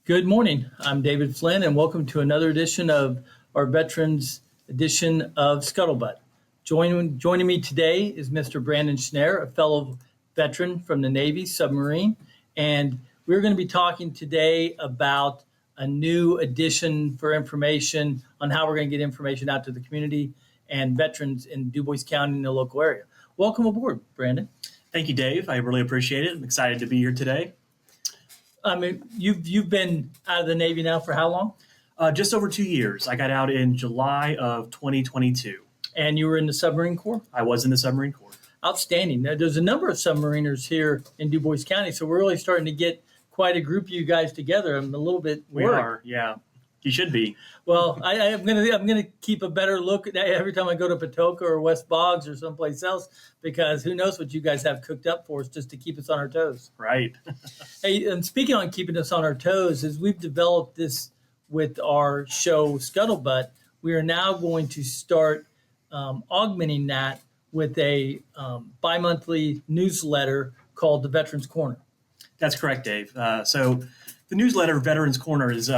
Good morning. I'm David Flynn, and welcome to another edition of our Veterans edition of Scuttlebutt. Joining me today is Mr. Brandon Schnarr, a fellow veteran from the Navy submarine, and we're going to be talking today about a new edition for information on how we're going to get information out to the community and veterans in DuBois County and the local area. Welcome aboard, Brandon. Thank you, Dave. I really appreciate it. I'm excited to be here today. I mean, you've been out of the Navy now for how long? Just over 2 years. I got out in July of 2022. And you were in the submarine corps? I was in the submarine corps. Outstanding. Now, there's a number of submariners here in DuBois County, so we're really starting to get quite a group of you guys together. I'm a little bit worried. We are, yeah. You should be. Well, I'm gonna keep a better look at that every time I go to Patoka or West Boggs or someplace else, because who knows what you guys have cooked up for us just to keep us on our toes. Right. Hey, and speaking on keeping us on our toes, as we've developed this with our show Scuttlebutt, we are now going to start augmenting that with a bi-monthly newsletter called the Veterans Corner. That's correct, Dave. So the newsletter Veterans Corner is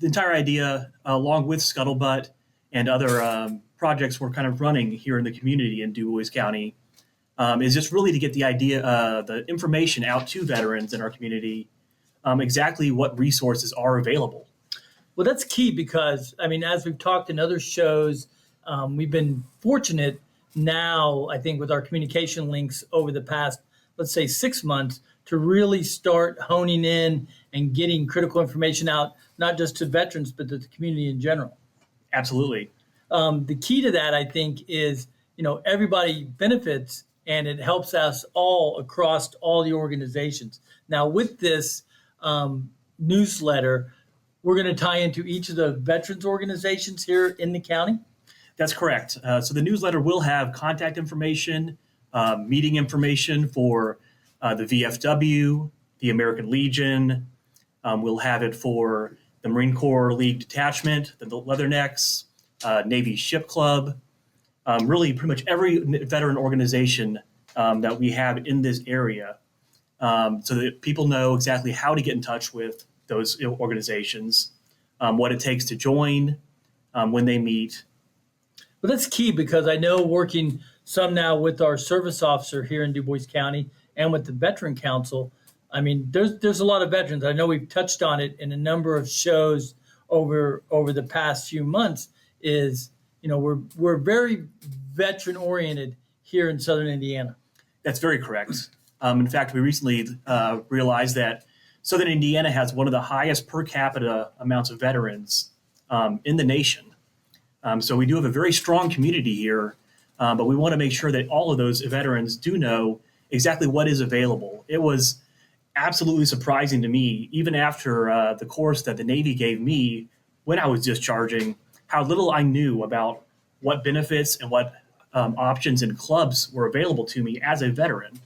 the entire idea, along with Scuttlebutt and other projects we're kind of running here in the community in DuBois County, is just really to get the idea, the information out to veterans in our community, exactly what resources are available. Well, that's key because, I mean, as we've talked in other shows, we've been fortunate now, I think, with our communication links over the past, let's say, 6 months, to really start honing in and getting critical information out, not just to veterans, but to the community in general. Absolutely. The key to that, I think, is, everybody benefits and it helps us all across all the organizations. Now, with this newsletter, we're going to tie into each of the veterans organizations here in the county. That's correct. So the newsletter will have contact information, meeting information for the VFW, the American Legion. We'll have it for the Marine Corps League Detachment, the Leathernecks, Navy Ship Club, really pretty much every veteran organization that we have in this area, so that people know exactly how to get in touch with those organizations, what it takes to join, when they meet. Well, that's key because I know working some now with our service officer here in DuBois County and with the Veteran Council, I mean, there's a lot of veterans. I know we've touched on it in a number of shows over the past few months. We're very veteran oriented here in Southern Indiana. That's very correct. In fact, we recently realized that Southern Indiana has one of the highest per capita amounts of veterans in the nation. So we do have a very strong community here, but we want to make sure that all of those veterans do know exactly what is available. It was absolutely surprising to me, even after the course that the Navy gave me when I was discharging, how little I knew about what benefits and what options and clubs were available to me as a veteran.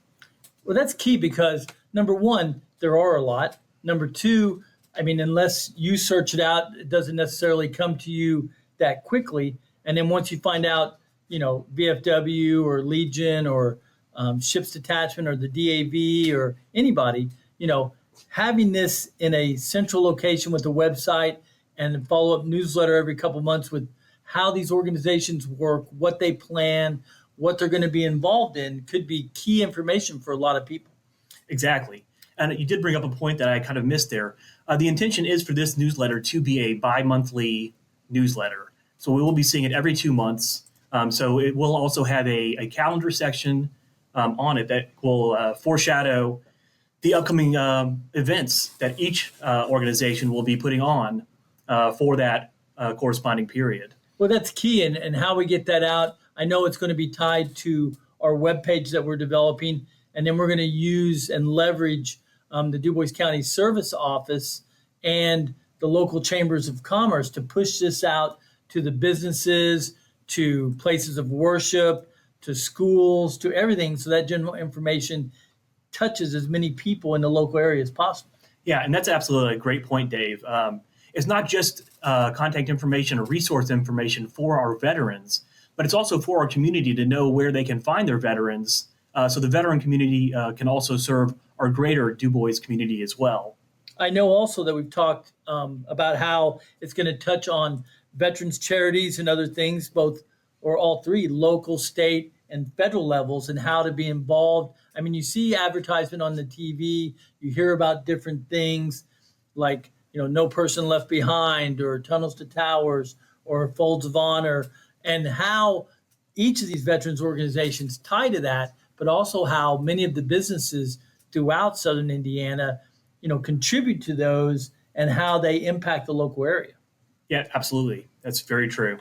Well, that's key because, number one, there are a lot. Number two, I mean, unless you search it out, it doesn't necessarily come to you that quickly. And then once you find out, VFW or Legion or Ships Detachment or the DAV or anybody, having this in a central location with a website and a follow-up newsletter every couple months with how these organizations work, what they plan, what they're going to be involved in could be key information for a lot of people. Exactly. And you did bring up a point that I kind of missed there. The intention is for this newsletter to be a bi-monthly newsletter. So we will be seeing it every 2 months. So it will also have a calendar section on it that will foreshadow the upcoming events that each organization will be putting on for that corresponding period. Well, that's key. And how we get that out, I know it's going to be tied to our webpage that we're developing. And then we're going to use and leverage the DuBois County Service Office and the local chambers of commerce to push this out to the businesses, to places of worship, to schools, to everything, so that general information touches as many people in the local area as possible. Yeah, and that's absolutely a great point, Dave. It's not just contact information or resource information for our veterans, but it's also for our community to know where they can find their veterans, so the veteran community can also serve our greater DuBois community as well. I know also that we've talked about how it's going to touch on veterans charities and other things, both or all three, local, state, and federal levels, and how to be involved. I mean, you see advertisement on the TV, you hear about different things like, No Person Left Behind or Tunnels to Towers or Folds of Honor, and how each of these veterans organizations tie to that, but also how many of the businesses throughout Southern Indiana contribute to those and how they impact the local area. Yeah, absolutely. That's very true.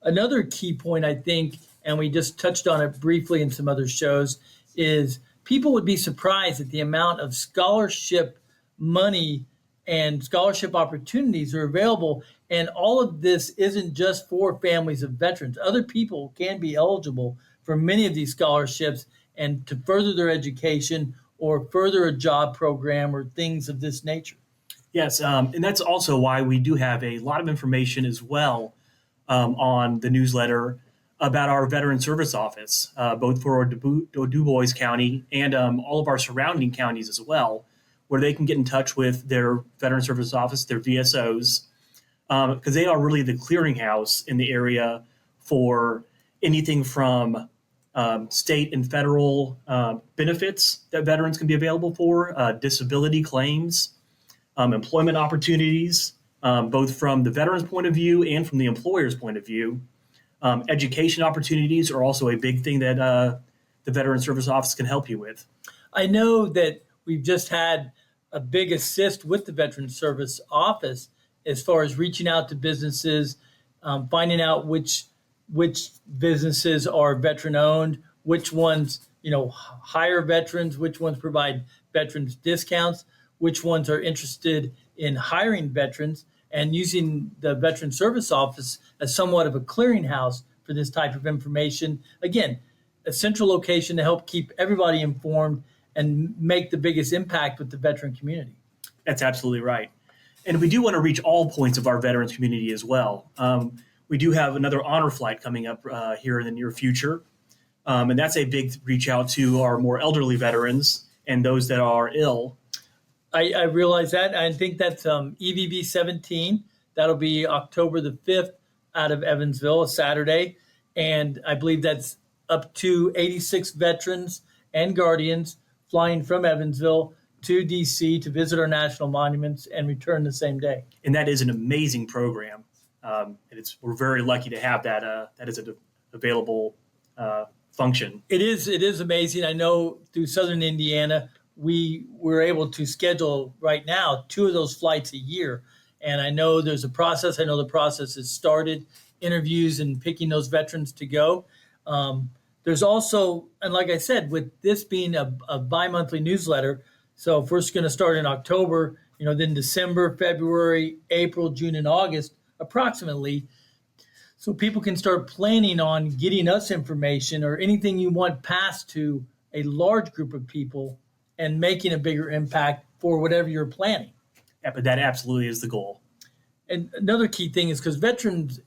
Another key point, I think, and we just touched on it briefly in some other shows, is people would be surprised at the amount of scholarship money and scholarship opportunities are available. And all of this isn't just for families of veterans. Other people can be eligible for many of these scholarships and to further their education or further a job program or things of this nature. Yes, and that's also why we do have a lot of information as well on the newsletter about our Veteran Service Office, both for Du Bois County and all of our surrounding counties as well, where they can get in touch with their Veteran Service Office, their VSOs, because they are really the clearinghouse in the area for anything from state and federal benefits that veterans can be available for, disability claims, employment opportunities, both from the veteran's point of view and from the employer's point of view. Education opportunities are also a big thing that the Veteran Service Office can help you with. I know that we've just had a big assist with the Veteran Service Office as far as reaching out to businesses, finding out which businesses are veteran owned, which ones hire veterans, which ones provide veterans discounts, which ones are interested in hiring veterans, and using the Veteran Service Office as somewhat of a clearinghouse for this type of information. Again, a central location to help keep everybody informed and make the biggest impact with the veteran community. That's absolutely right. And we do want to reach all points of our veterans community as well. We do have another honor flight coming up here in the near future. And that's a big reach out to our more elderly veterans and those that are ill. I realize that. I think that's EVV 17. That'll be October the 5th out of Evansville, a Saturday. And I believe that's up to 86 veterans and guardians flying from Evansville to D.C. to visit our national monuments and return the same day. And that is an amazing program. And we're very lucky to have that. That is an available function. It is amazing. I know through Southern Indiana, we were able to schedule right now 2 of those flights a year. And I know there's a process. I know the process has started, interviews and picking those veterans to go. There's also, and like I said, with this being a bi-monthly newsletter, so if we're going to start in October, then December, February, April, June, and August, approximately, so people can start planning on getting us information or anything you want passed to a large group of people and making a bigger impact for whatever you're planning. Yeah, but that absolutely is the goal. And another key thing is because veterans,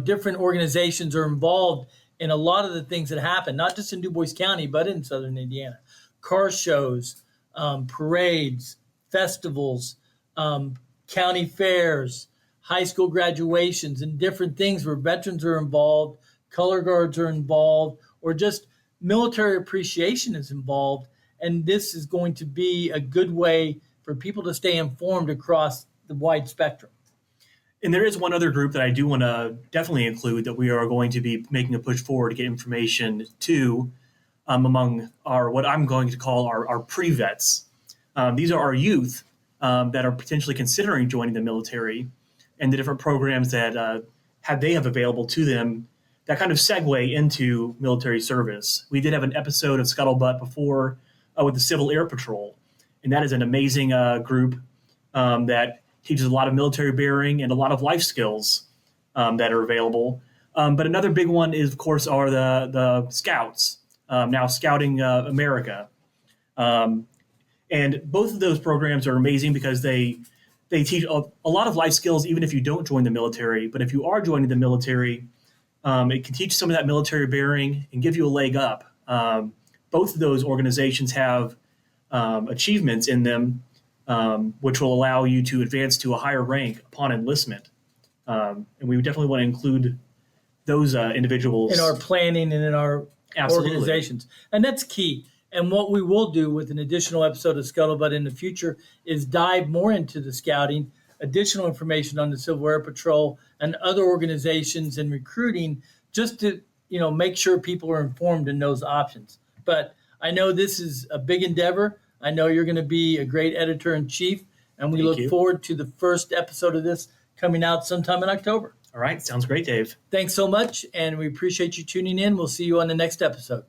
different organizations are involved in a lot of the things that happen, not just in Du Bois County, but in Southern Indiana. Car shows, parades, festivals, county fairs, high school graduations, and different things where veterans are involved, color guards are involved, or just military appreciation is involved. And this is going to be a good way for people to stay informed across the wide spectrum. And there is one other group that I do want to definitely include that we are going to be making a push forward to get information to among our, what I'm going to call our pre-vets. These are our youth that are potentially considering joining the military and the different programs that they have available to them that kind of segue into military service. We did have an episode of Scuttlebutt before with the Civil Air Patrol, and that is an amazing group that teaches a lot of military bearing and a lot of life skills that are available. But another big one is, of course, are the Scouts, now Scouting America. And both of those programs are amazing because they teach a lot of life skills, even if you don't join the military. But if you are joining the military, it can teach some of that military bearing and give you a leg up. Both of those organizations have achievements in them which will allow you to advance to a higher rank upon enlistment. And we definitely want to include those individuals in our planning and in our Absolutely. organizations. And that's key. And what we will do with an additional episode of Scuttlebutt in the future is dive more into the scouting, additional information on the Civil Air Patrol and other organizations and recruiting, just to make sure people are informed in those options. But I know this is a big endeavor. I know you're going to be a great editor-in-chief, and we look forward to the first episode of this coming out sometime in October. All right. Sounds great, Dave. Thanks so much, and we appreciate you tuning in. We'll see you on the next episode.